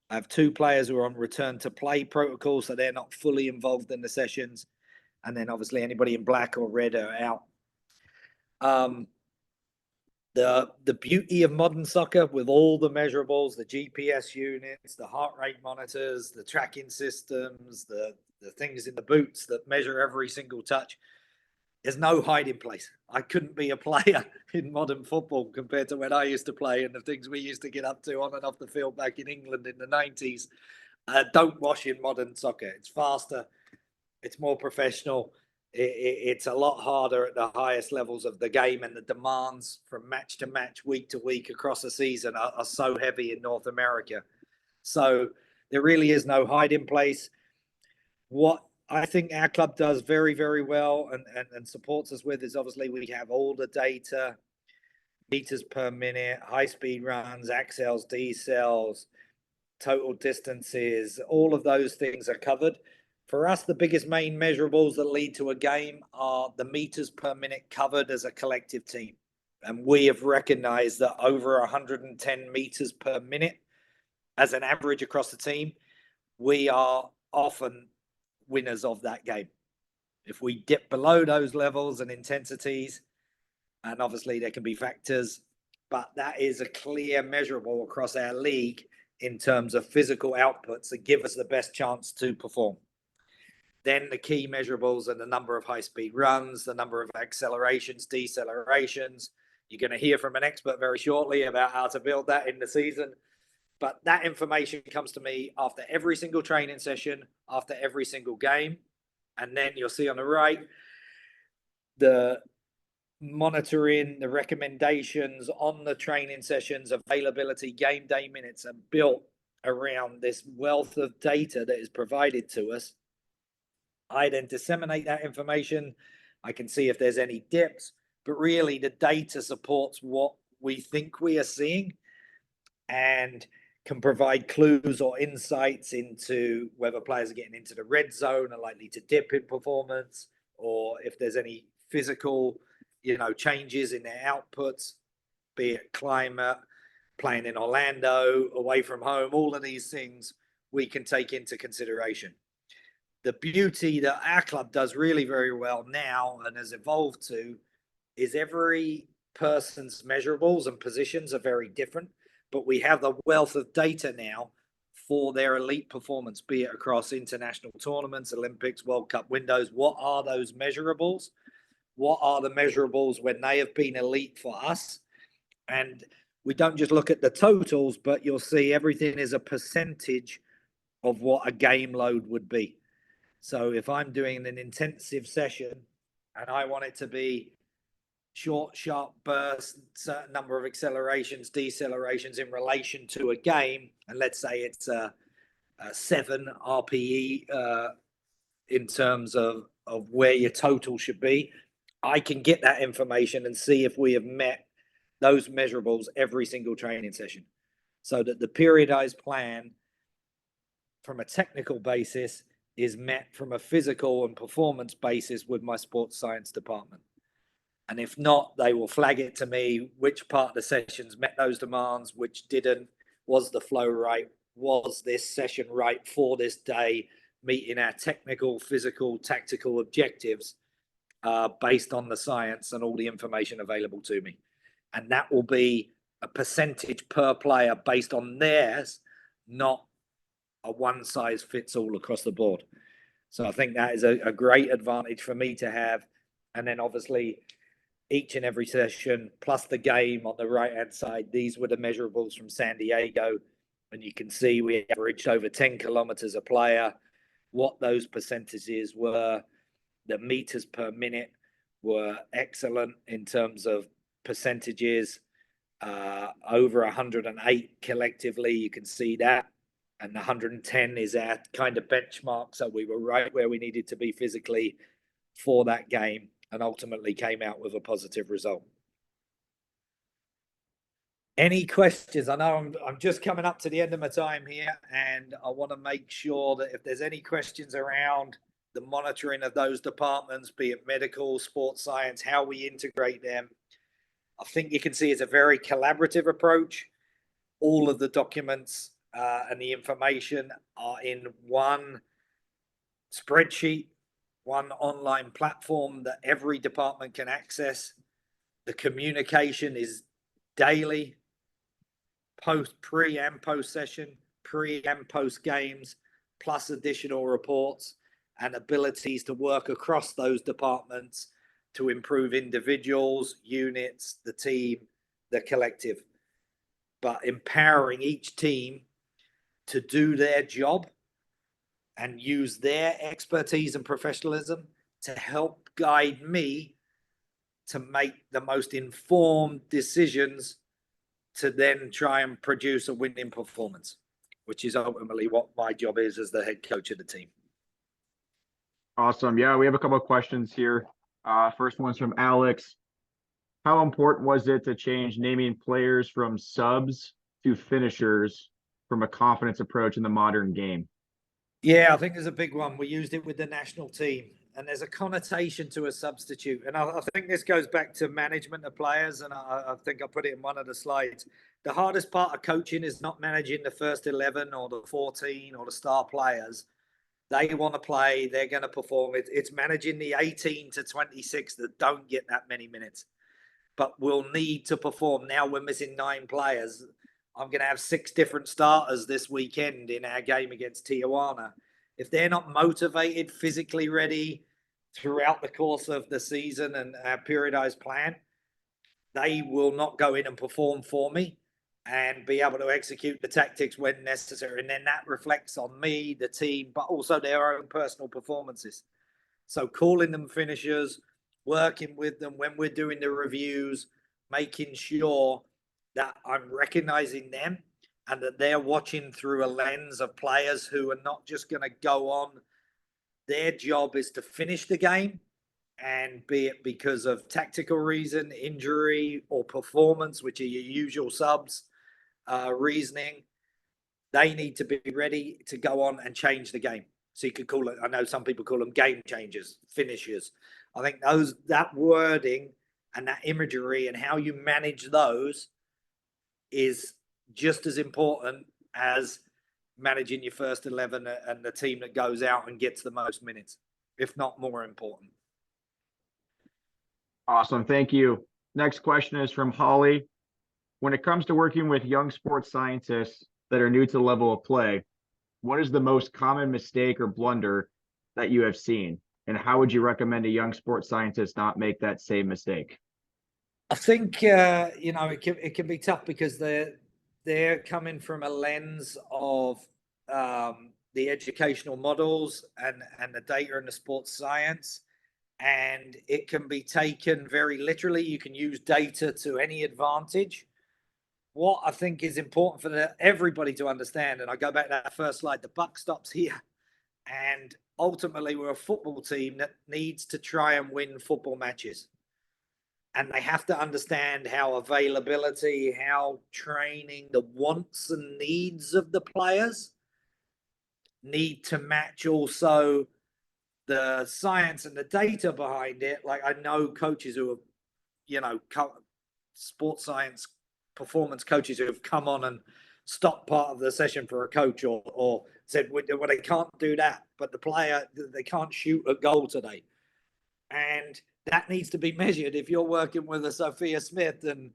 I have 2 players who are on return to play protocol, so they're not fully involved in the sessions. And then obviously anybody in black or red are out. The beauty of modern soccer with all the measurables, the GPS units, the heart rate monitors, the tracking systems, the things in the boots that measure every single touch, there's no hiding place. I couldn't be a player in modern football compared to when I used to play and the things we used to get up to on and off the field back in England in the 90s. Don't wash in modern soccer. It's faster. It's more professional. It's a lot harder at the highest levels of the game, and the demands from match to match, week to week across a season are so heavy in North America. So there really is no hiding place. What I think our club does very, very well and supports us with is obviously we have all the data, meters per minute, high speed runs, accels, decels, total distances, all of those things are covered. For us, the biggest main measurables that lead to a game are the meters per minute covered as a collective team. And we have recognized that over 110 meters per minute as an average across the team we are often winners of that game. If we dip below those levels and intensities, and obviously there can be factors, but that is a clear measurable across our league in terms of physical outputs that give us the best chance to perform. Then the key measurables are the number of high-speed runs, the number of accelerations, decelerations. You're going to hear from an expert very shortly about how to build that in the season. But that information comes to me after every single training session, after every single game. And then you'll see on the right, the monitoring, the recommendations on the training sessions, availability, game day minutes are built around this wealth of data that is provided to us. I then disseminate that information. I can see if there's any dips, but really the data supports what we think we are seeing and can provide clues or insights into whether players are getting into the red zone, are likely to dip in performance, or if there's any physical, changes in their outputs, be it climate, playing in Orlando, away from home, all of these things we can take into consideration. The beauty that our club does really very well now and has evolved to is every person's measurables and positions are very different, but we have the wealth of data now for their elite performance, be it across international tournaments, Olympics, World Cup windows. What are those measurables? What are the measurables when they have been elite for us? And we don't just look at the totals, but you'll see everything is a percentage of what a game load would be. So if I'm doing an intensive session and I want it to be short, sharp bursts, certain number of accelerations, decelerations in relation to a game, and let's say it's a 7 RPE in terms of where your total should be, I can get that information and see if we have met those measurables every single training session, so that the periodized plan from a technical basis is met from a physical and performance basis with my sports science department. And if not, they will flag it to me, which part of the sessions met those demands, which didn't, was the flow right, was this session right for this day, meeting our technical, physical, tactical objectives based on the science and all the information available to me. And that will be a percentage per player based on theirs, not a one size fits all across the board. So I think that is a great advantage for me to have. And then obviously each and every session, plus the game on the right-hand side, these were the measurables from San Diego. And you can see we averaged over 10 kilometers a player. What those percentages were, the meters per minute were excellent in terms of percentages, over 108 collectively, you can see that. And the 110 is our kind of benchmark. So we were right where we needed to be physically for that game and ultimately came out with a positive result. Any questions? I know I'm just coming up to the end of my time here, and I want to make sure that if there's any questions around the monitoring of those departments, be it medical, sports science, how we integrate them, I think you can see it's a very collaborative approach. All of the documents and the information are in one spreadsheet, one online platform that every department can access. The communication is daily, pre and post session, pre and post games, plus additional reports and abilities to work across those departments to improve individuals, units, the team, the collective, but empowering each team to do their job and use their expertise and professionalism to help guide me to make the most informed decisions to then try and produce a winning performance, which is ultimately what my job is as the head coach of the team. Awesome. Yeah, we have a couple of questions here. First one's from Alex. How important was it to change naming players from subs to finishers from a confidence approach in the modern game? Yeah, I think there's a big one. We used it with the national team. and there's a connotation to a substitute. And I think this goes back to management of players. And I think I put it in one of the slides. The hardest part of coaching is not managing the first 11 or the 14 or the star players. They want to play. They're going to perform. It's managing the 18 to 26 that don't get that many minutes, but will need to perform. Now we're missing 9 players. I'm going to have 6 different starters this weekend in our game against Tijuana. If they're not motivated, physically ready throughout the course of the season and our periodized plan, they will not go in and perform for me and be able to execute the tactics when necessary. And then that reflects on me, the team, but also their own personal performances. So calling them finishers, working with them when we're doing the reviews, making sure that I'm recognizing them and that they're watching through a lens of players who are not just going to go on. Their job is to finish the game, and be it because of tactical reason, injury, or performance, which are your usual subs, reasoning, they need to be ready to go on and change the game. So you could call it, I know some people call them game changers, finishers. I think that wording and that imagery and how you manage those is just as important as managing your first 11 and the team that goes out and gets the most minutes, if not more important. Awesome. Thank you. Next question is from Holly. When it comes to working with young sports scientists that are new to the level of play, what is the most common mistake or blunder that you have seen? And how would you recommend a young sports scientist not make that same mistake? I think it can be tough because they're coming from a lens of the educational models and the data and the sports science, and it can be taken very literally. You can use data to any advantage. What I think is important for everybody to understand, and I go back to that first slide, the buck stops here. And ultimately, we're a football team that needs to try and win football matches. And they have to understand how availability, how training, the wants and needs of the players need to match also the science and the data behind it. Like I know coaches who have, sports science performance coaches who have come on and stopped part of the session for a coach or said, well, they can't do that, but the player, they can't shoot a goal today. And that needs to be measured. If you're working with a Sophia Smith and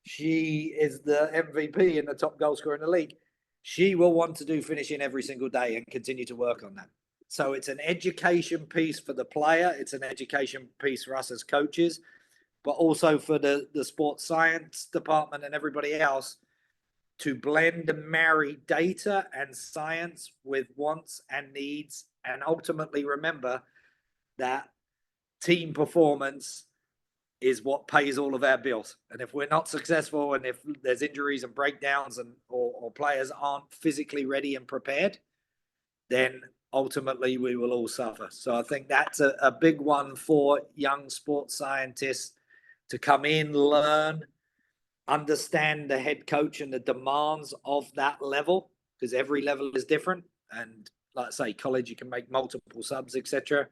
she is the MVP and the top goal scorer in the league, she will want to do finishing every single day and continue to work on that. So it's an education piece for the player. It's an education piece for us as coaches, but also for the sports science department and everybody else to blend and marry data and science with wants and needs. And ultimately remember that team performance is what pays all of our bills. And if we're not successful and if there's injuries and breakdowns or players aren't physically ready and prepared, then ultimately we will all suffer. So I think that's a big one for young sports scientists to come in, learn, understand the head coach and the demands of that level, because every level is different. And like I say, college, you can make multiple subs, etc.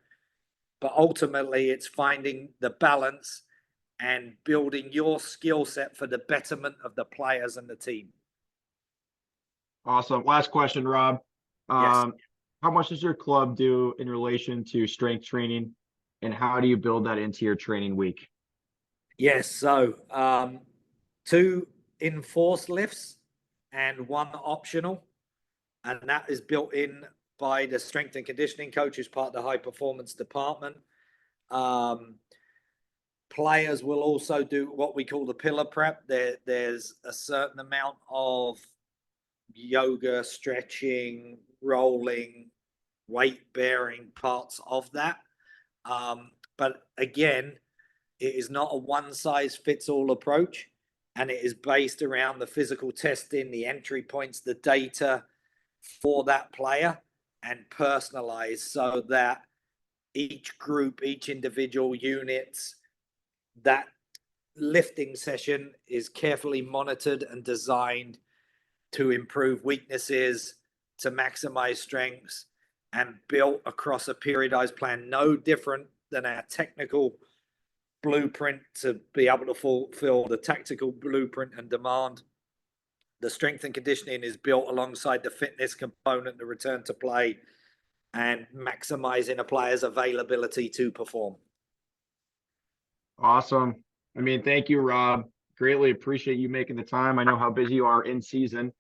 But ultimately it's finding the balance and building your skill set for the betterment of the players and the team. Awesome. Last question, Rob. Yes. How much does your club do in relation to strength training, and how do you build that into your training week? Yes. So 2 enforced lifts and 1 optional. And that is built in by the strength and conditioning coach who's part of the high performance department. Players will also do what we call the pillar prep. There's a certain amount of yoga, stretching, rolling, weight bearing parts of that. But again, it is not a one size fits all approach, and it is based around the physical testing, the entry points, the data for that player, and personalized so that each group, each individual units, that lifting session is carefully monitored and designed to improve weaknesses, to maximize strengths, and built across a periodized plan, no different than our technical blueprint to be able to fulfill the tactical blueprint and demand. The strength and conditioning is built alongside the fitness component, the return to play, and maximizing a player's availability to perform. Awesome. I mean, thank you, Rob. Greatly appreciate you making the time. I know how busy you are in season.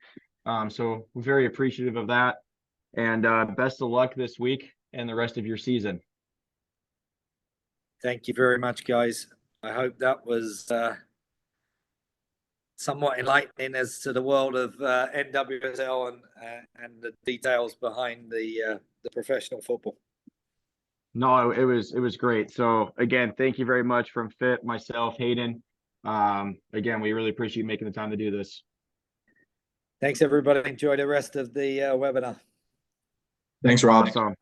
So we're very appreciative of that. And best of luck this week and the rest of your season. Thank you very much, guys. I hope that was somewhat enlightening as to the world of NWSL and the details behind the professional football. No, it was great. So again, thank you very much from Fit, myself, Hayden. Again, we really appreciate you making the time to do this. Thanks, everybody. Enjoy the rest of the webinar. Thanks, Rob. Awesome.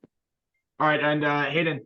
All right, and Hayden, go